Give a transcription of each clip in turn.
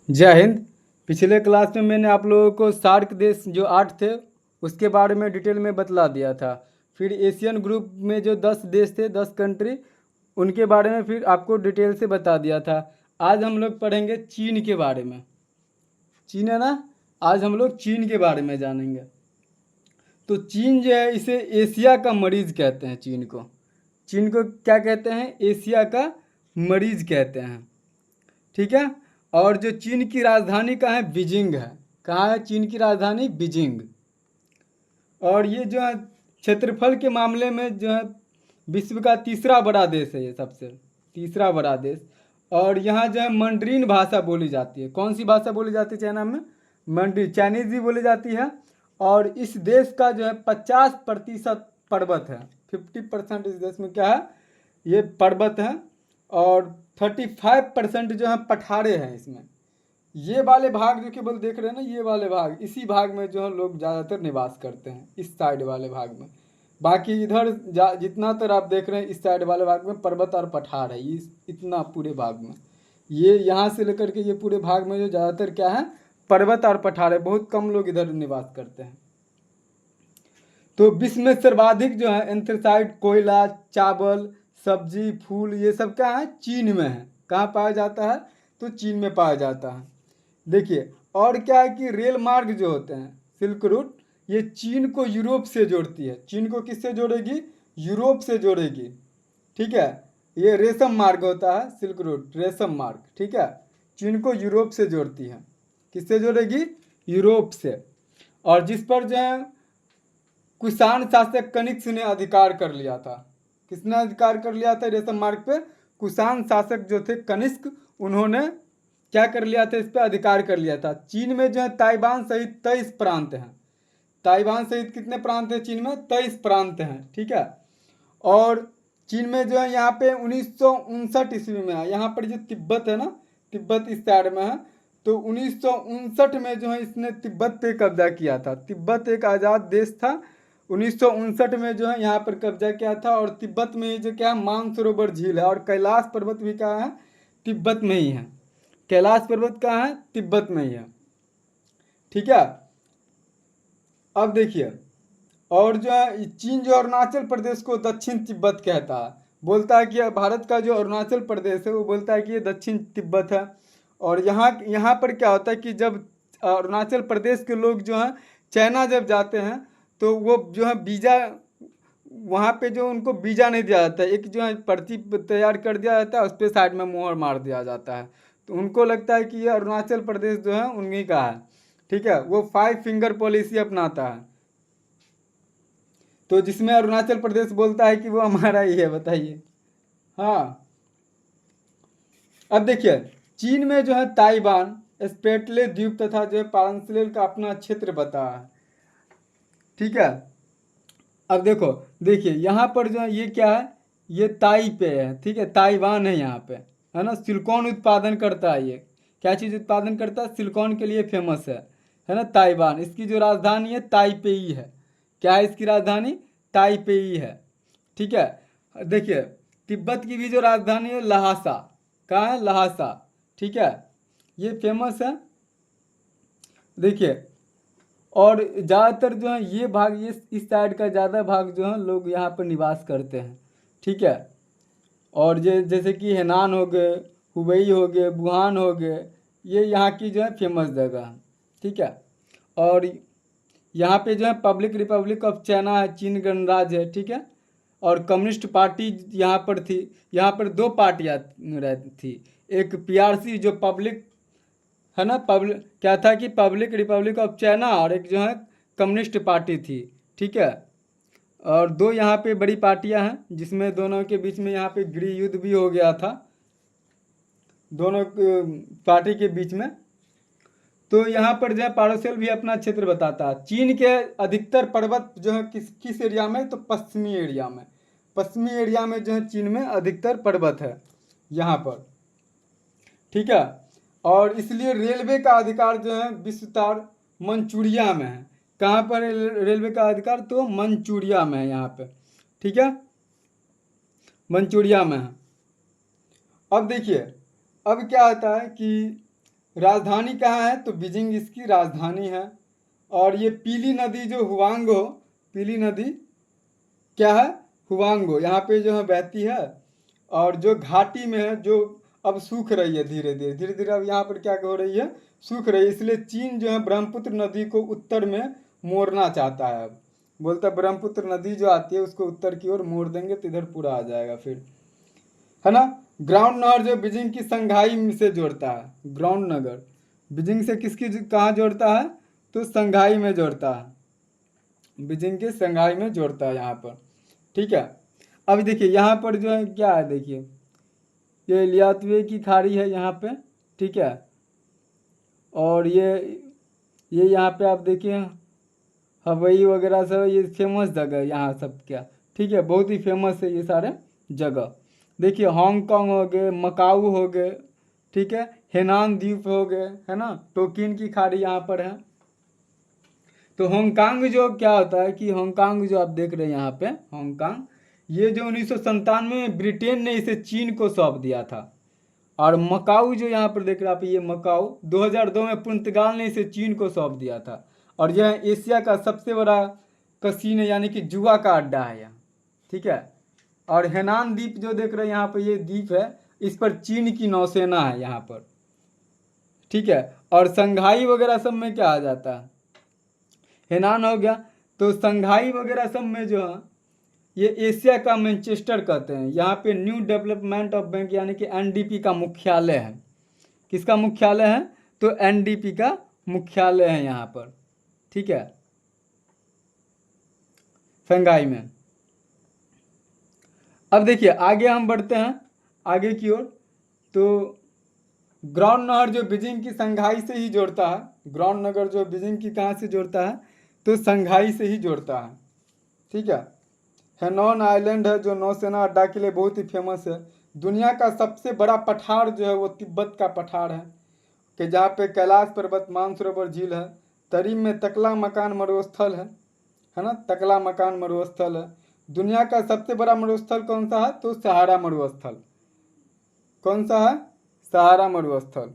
जय हिंद। पिछले क्लास में मैंने आप लोगों को सार्क देश जो 8 थे उसके बारे में डिटेल में बतला दिया था। फिर एशियन ग्रुप में जो 10 देश थे, 10 कंट्री, उनके बारे में फिर आपको डिटेल से बता दिया था। आज हम लोग पढ़ेंगे चीन के बारे में। चीन है ना, आज हम लोग चीन के बारे में जानेंगे। तो चीन जो है, इसे एशिया का मरीज कहते हैं। चीन को क्या कहते हैं? एशिया का मरीज कहते हैं। ठीक है। और जो चीन की राजधानी कहाँ है? बीजिंग है। कहाँ है चीन की राजधानी? बीजिंग। और ये जो है क्षेत्रफल के मामले में जो है विश्व का तीसरा बड़ा देश है, ये सबसे तीसरा बड़ा देश। और यहाँ जो है मंडरीन भाषा बोली जाती है। कौन सी भाषा बोली जाती है चाइना में? मंडरीन, चाइनीज भी बोली जाती है। और इस देश का जो है 50% पर्वत है। 50% इस देश में क्या है? ये पर्वत है। और 35% जो है पठारे हैं इसमें। ये वाले भाग जो केवल देख रहे हैं ना, ये वाले भाग, इसी भाग में जो है लोग ज़्यादातर निवास करते हैं, इस साइड वाले भाग में। बाकी इधर जितना तर आप देख रहे हैं, इस साइड वाले भाग में पर्वत और पठार है, इस इतना पूरे भाग में। ये यहाँ से लेकर के ये पूरे भाग में जो ज़्यादातर क्या है? पर्वत और पठार है। बहुत कम लोग इधर निवास करते हैं। तो विश्व में सर्वाधिक जो है एंथ्रेसाइट, कोयला, चावल, सब्जी, फूल, ये सब क्या है? चीन में है। कहाँ पाया जाता है? तो चीन में पाया जाता है। देखिए, और क्या है कि रेल मार्ग जो होते हैं, सिल्क रूट, ये चीन को यूरोप से जोड़ती है। चीन को किससे जोड़ेगी? यूरोप से जोड़ेगी। ठीक है। ये रेशम मार्ग होता है, सिल्क रूट, रेशम मार्ग। ठीक है। चीन को यूरोप से जोड़ती है। किससे जोड़ेगी? यूरोप से। और जिस पर जो है कुषाण शासक कनिष्क ने अधिकार कर लिया था। किसने अधिकार कर लिया था रेशम मार्ग पे? कुषाण शासक जो थे कनिष्क, उन्होंने क्या कर लिया था? इस पर अधिकार कर लिया था। चीन में जो है ताइवान सहित 23 प्रांत हैं। ताइवान सहित कितने प्रांत हैं चीन में? 23 प्रांत हैं। ठीक है। और चीन में जो है यहाँ पे 1959 ईस्वी में है। यहाँ पर जो तिब्बत है ना, तिब्बत इस साइड में है। तो 1959 में जो है इसने तिब्बत पे कब्जा किया था। तिब्बत एक आज़ाद देश था। 1959 में जो है यहाँ पर कब्जा किया था। और तिब्बत में ही जो क्या है, मानसरोवर झील है। और कैलाश पर्वत भी कहाँ है? तिब्बत में ही है। कैलाश पर्वत कहाँ है? तिब्बत में ही है। ठीक है। अब देखिए, और जो है चीन जो अरुणाचल प्रदेश को दक्षिण तिब्बत कहता है। बोलता है कि भारत का जो अरुणाचल प्रदेश है वो बोलता है कि ये दक्षिण तिब्बत है। और यहाँ यहाँ पर क्या होता है कि जब अरुणाचल प्रदेश के लोग जो हैं चाइना जब जाते हैं, तो वो जो है वीज़ा, वहाँ पे जो उनको वीज़ा नहीं दिया जाता है। एक जो है पर्ची तैयार कर दिया जाता है, उस पर साइड में मुहर मार दिया जाता है। तो उनको लगता है कि ये अरुणाचल प्रदेश जो है उन्हीं का है। ठीक है। वो 5 फिंगर पॉलिसी अपनाता है। तो जिसमें अरुणाचल प्रदेश बोलता है कि वो हमारा ही है। बताइए। हाँ। अब देखिए, चीन में जो है ताइवान, स्पेटले द्वीप तथा जो है पांसलेल का अपना क्षेत्र बता है। ठीक है। अब देखो, देखिए यहाँ पर जो है ये क्या है? ये ताई पे है। ठीक है। ताइवान है यहाँ पे, है ना। सिलिकॉन उत्पादन करता है ये। क्या चीज़ उत्पादन करता है? सिलिकॉन के लिए फेमस है ना ताइवान। इसकी जो राजधानी है ताइपेई है। क्या है इसकी राजधानी? ताइपेई है। ठीक है। देखिए, तिब्बत की भी जो राजधानी है लहासा। कहाँ है? लहासा। ठीक है। ये फेमस है। देखिए, और ज़्यादातर जो है ये भाग, ये इस साइड का ज़्यादा भाग जो है लोग यहाँ पर निवास करते हैं। ठीक है। और जैसे कि हेनान हो गए, हुबई हो गए, वुहान हो गए, ये यहाँ की जो है फेमस जगह है। ठीक है। और यहाँ पे जो है पब्लिक रिपब्लिक ऑफ चाइना है, चीन गणराज्य है। ठीक है। और कम्युनिस्ट पार्टी यहाँ पर थी। यहाँ पर दो पार्टियाँ थी। एक पीआरसी जो पब्लिक, है ना, पब्लिक क्या था कि पब्लिक रिपब्लिक ऑफ चाइना, और एक जो है कम्युनिस्ट पार्टी थी। ठीक है। और दो यहाँ पे बड़ी पार्टियां हैं, जिसमें दोनों के बीच में यहाँ पे गृह युद्ध भी हो गया था, दोनों पार्टी के बीच में। तो यहाँ पर जो है पारोसेल भी अपना क्षेत्र बताता है। चीन के अधिकतर पर्वत जो है किस किस एरिया में? तो पश्चिमी एरिया में। पश्चिमी एरिया में जो है चीन में अधिकतर पर्वत है यहाँ पर। ठीक है। और इसलिए रेलवे का अधिकार जो है विस्तार मंचूरिया में है। कहाँ पर है रेलवे का अधिकार? तो मंचूरिया में है यहाँ पे। ठीक है। मंचूरिया में है। अब देखिए, अब क्या होता है कि राजधानी कहाँ है? तो बीजिंग इसकी राजधानी है। और ये पीली नदी जो हुआंगो, पीली नदी क्या है? हुआंगो, यहाँ पे जो है बहती है और जो घाटी में है, जो अब सूख रही है धीरे धीरे धीरे धीरे, अब यहाँ पर क्या हो रही है? सूख रही है। इसलिए चीन जो है ब्रह्मपुत्र नदी को उत्तर में मोड़ना चाहता है। अब बोलता है ब्रह्मपुत्र नदी जो आती है उसको उत्तर की ओर मोड़ देंगे तो इधर पूरा आ जाएगा फिर, है ना। ग्राउंड नहर जो बीजिंग की संघाई से जोड़ता है। ग्राउंड नगर बीजिंग से किसकी कहाँ जोड़ता है? तो संघाई में जोड़ता है, बीजिंग के संघाई में जोड़ता है यहाँ पर। ठीक है। अब देखिए यहाँ पर जो है क्या है, देखिए ये लियातवे की खाड़ी है यहाँ पे। ठीक है। और ये यहाँ पे आप देखिए हवाई वगैरह सब, ये फेमस जगह है यहाँ सब क्या। ठीक है, बहुत ही फेमस है ये सारे जगह। देखिए हांगकांग हो गए, मकाऊ हो गए, ठीक है, हेनान द्वीप हो गए, है ना, टोकिन की खाड़ी यहाँ पर है। तो हांगकांग जो क्या होता है कि हांगकांग जो आप देख रहे हैं यहाँ पे, हांगकांग ये जो 1997 में ब्रिटेन ने इसे चीन को सौंप दिया था। और मकाऊ जो यहाँ पर देख रहे हैं आप, ये मकाऊ 2002 में पुर्तगाल ने इसे चीन को सौंप दिया था। और यह एशिया का सबसे बड़ा कसीनो यानी कि जुआ का अड्डा है यहाँ। ठीक है। और हेनान द्वीप जो देख रहे हैं यहाँ पर, ये द्वीप है, इस पर चीन की नौसेना है यहाँ पर। ठीक है। और संघाई वगैरह सब में क्या आ जाता है? हेनान हो गया। तो संघाई वगैरह सब में जो है ये एशिया का मैनचेस्टर कहते हैं। यहाँ पे न्यू डेवलपमेंट ऑफ बैंक यानी कि एनडीपी का मुख्यालय है। किसका मुख्यालय है? तो एनडीपी का मुख्यालय है यहाँ पर। ठीक है, संघाई में। अब देखिए आगे हम बढ़ते हैं आगे की ओर। तो ग्राउंड नहर जो बीजिंग की संघाई से ही जोड़ता है। ग्राउंड नगर जो बीजिंग की कहाँ से जोड़ता है? तो संघाई से ही जोड़ता है। ठीक है। हेनॉन आइलैंड है जो नौसेना अड्डा के लिए बहुत ही फेमस है। दुनिया का सबसे बड़ा पठार जो है वो तिब्बत का पठार है, कि जहाँ पे कैलाश पर्वत, मानसरोवर झील है। तरीम में तकला मकान मरुस्थल है ना, तकला मकान मरुस्थल है। दुनिया का सबसे बड़ा मरुस्थल कौन सा है? तो सहारा मरुस्थल। कौन सा है? सहारा मरुस्थल।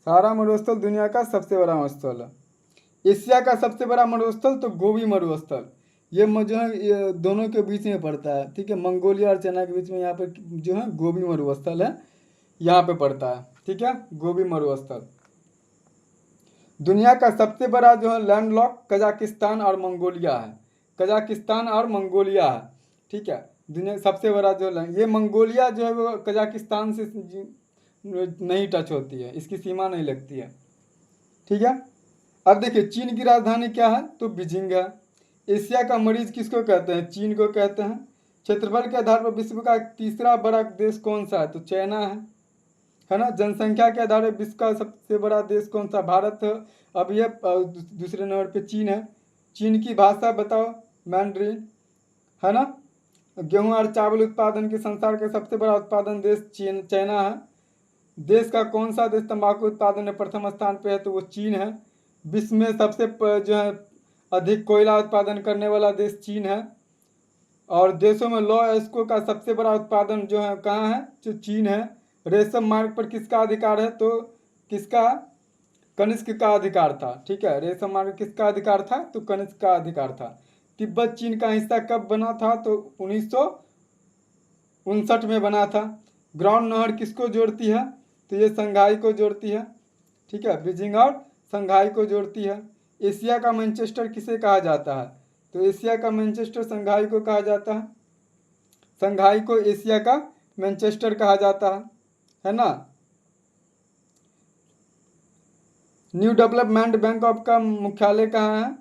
सहारा मरुस्थल दुनिया का सबसे बड़ा मरुस्थल है। एशिया का सबसे बड़ा मरुस्थल तो गोबी मरुस्थल, ये जो है ये दोनों के बीच में पड़ता है। ठीक है, मंगोलिया और चाइना के बीच में यहाँ पे जो है गोबी मरुस्थल है, यहाँ पे पड़ता है। ठीक है, गोबी मरुस्थल। दुनिया का सबसे बड़ा जो है लैंडलॉक कजाकिस्तान और मंगोलिया है। कजाकिस्तान और मंगोलिया है। ठीक है, दुनिया सबसे बड़ा जो ये मंगोलिया जो है वो कजाकिस्तान से नहीं टच होती है, इसकी सीमा नहीं लगती है। ठीक है। अब देखिए चीन की राजधानी क्या है? तो बीजिंग है। एशिया का मरीज किसको कहते हैं? चीन को कहते हैं। क्षेत्रफल के आधार पर विश्व का तीसरा बड़ा देश कौन सा है? तो चाइना है ना। जनसंख्या के आधार पर विश्व का सबसे बड़ा देश कौन सा? भारत है। अब ये दूसरे नंबर पे चीन है। चीन की भाषा बताओ? मैंड्रीन, है ना। गेहूं और चावल उत्पादन के संसार का सबसे बड़ा उत्पादन देश चीन चाइना है। देश का कौन सा देश तंबाकू उत्पादन में प्रथम स्थान पे है? तो वो चीन है। विश्व में सबसे जो है अधिक कोयला उत्पादन करने वाला देश चीन है। और देशों में लौह अयस्कों का सबसे बड़ा उत्पादन जो है कहाँ है? जो चीन है। रेशम मार्ग पर किसका अधिकार है? तो किसका? कनिष्क का अधिकार था। ठीक है, रेशम मार्ग किसका अधिकार था? तो कनिष्क का अधिकार था। तिब्बत चीन का हिस्सा कब बना था? तो 1959 में बना था। ग्राउंड नहर किसको जोड़ती है? तो ये संघाई को जोड़ती है। ठीक है, बीजिंग और संघाई को जोड़ती है। एशिया का मैनचेस्टर किसे कहा जाता है? तो एशिया का मैनचेस्टर संघाई को कहा जाता है। संघाई को एशिया का मैनचेस्टर कहा जाता है ना। न्यू डेवलपमेंट बैंक ऑफ का मुख्यालय कहाँ है?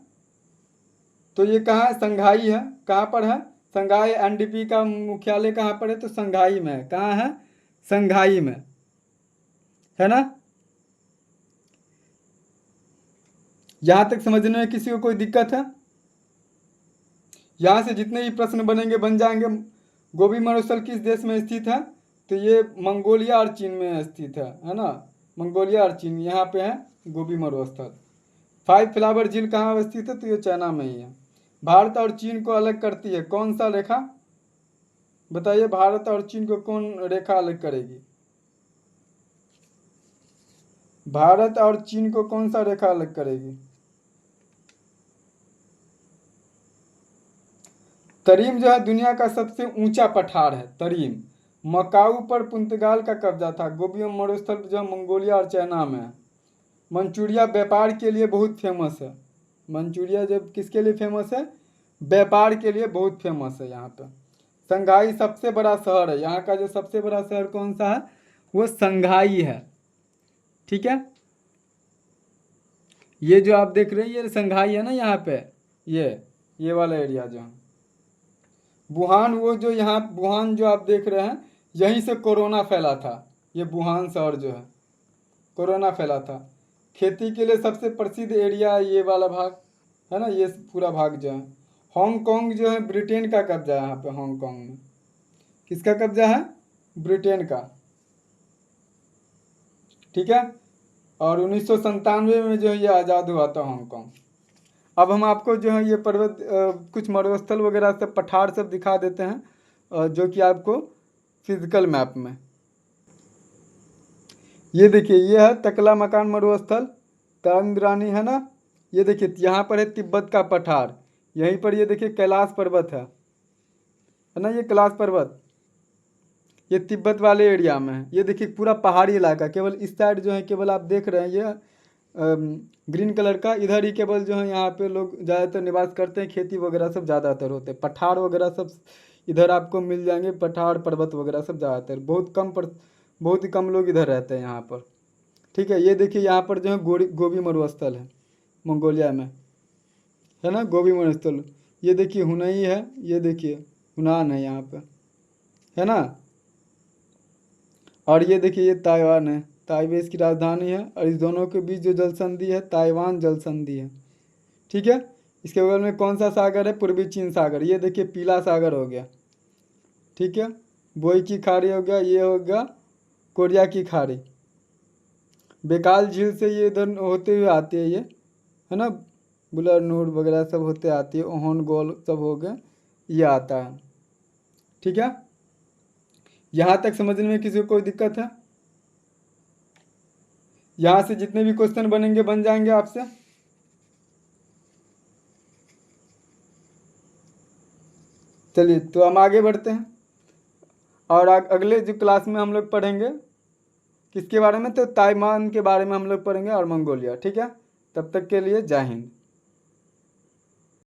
तो ये कहाँ है? संघाई है। कहाँ पर है? संघाई। एनडीपी का मुख्यालय कहाँ पर है? तो संघाई में है। कहाँ है? संघाई में, है ना। यहां तक समझने में किसी को कोई दिक्कत है? यहाँ से जितने भी प्रश्न बनेंगे बन जाएंगे। गोबी मरुस्थल किस देश में स्थित है? तो ये मंगोलिया और चीन में स्थित है ना। मंगोलिया और चीन यहाँ पे है गोबी मरुस्थल। फाइव फ्लावर झील कहाँ स्थित है? तो ये चाइना में ही है। भारत और चीन को अलग करती है कौन सा रेखा? बताइए, भारत और चीन को कौन रेखा अलग करेगी? भारत और चीन को कौन सा रेखा अलग करेगी? तरीम जो है दुनिया का सबसे ऊंचा पठार है, तरीम। मकाऊ पर पुर्तगाल का कब्जा था। गोबी मरुस्थल जो है मंगोलिया और चाइना में है। मंचूरिया व्यापार के लिए बहुत फेमस है। मंचूरिया जब किसके लिए फेमस है? व्यापार के लिए बहुत फेमस है यहाँ पे। संघाई सबसे बड़ा शहर है, यहाँ का जो सबसे बड़ा शहर कौन सा है? वो संघाई है। ठीक है, ये जो आप देख रहे हैं ये संघाई है ना यहाँ पे, ये वाला एरिया जो है वुहान, वो जो यहाँ वुहान जो आप देख रहे हैं यहीं से कोरोना फैला था। ये वुहान शहर जो है कोरोना फैला था। खेती के लिए सबसे प्रसिद्ध एरिया ये वाला भाग है ना, ये पूरा भाग जो है। हांगकांग जो है ब्रिटेन का कब्जा है यहाँ पे। हांगकांग में किसका कब्जा है? ब्रिटेन का। ठीक है, और 1997 में जो है ये आज़ाद हुआ था हांगकांग। अब हम आपको जो है ये पर्वत कुछ मरुस्थल वगैरह सब पठार सब दिखा देते हैं जो कि आपको फिजिकल मैप में। ये देखिए ये है तकला मकान मरुस्थल, तांगरानी है ना। ये देखिए यहाँ पर है तिब्बत का पठार, यहीं पर ये देखिए कैलाश पर्वत है ना, ये कैलाश पर्वत ये तिब्बत वाले एरिया में है। ये देखिए पूरा पहाड़ी इलाका, केवल इस साइड जो है केवल आप देख रहे हैं ये ग्रीन कलर का, इधर ही केवल जो है यहाँ पे लोग ज़्यादातर निवास करते हैं, खेती वगैरह सब ज़्यादातर होते हैं। पठार वगैरह सब इधर आपको मिल जाएंगे, पठार पर्वत वगैरह सब ज़्यादातर, बहुत ही कम लोग इधर रहते हैं यहाँ पर। ठीक है, ये देखिए यहाँ पर जो है गोबी मरुस्थल है मंगोलिया में, है ना, गोबी मरुस्थल। ये देखिए हुनई है, ये देखिए हुनान है यहाँ पे, है ना। और ये देखिए ये ताइवान है, ताइबे इसकी राजधानी है, और इस दोनों के बीच जो जल संधि है ताइवान जल संधि है। ठीक है, इसके बगल में कौन सा सागर है? पूर्वी चीन सागर। ये देखिए पीला सागर हो गया। ठीक है, बोई की खाड़ी हो गया, ये हो गया कोरिया की खाड़ी। बेकाल झील से ये इधर होते हुए आती है, ये है ना, बुलर नूर वगैरह सब होते आती है, ओहन गोल सब हो गए, ये आता है। ठीक है, यहाँ तक समझने में किसी को कोई दिक्कत है? यहाँ से जितने भी क्वेश्चन बनेंगे बन जाएंगे आपसे। चलिए तो हम आगे बढ़ते हैं, और अगले जो क्लास में हम लोग पढ़ेंगे किसके बारे में? तो ताइवान के बारे में हम लोग पढ़ेंगे और मंगोलिया। ठीक है, तब तक के लिए जय हिंद।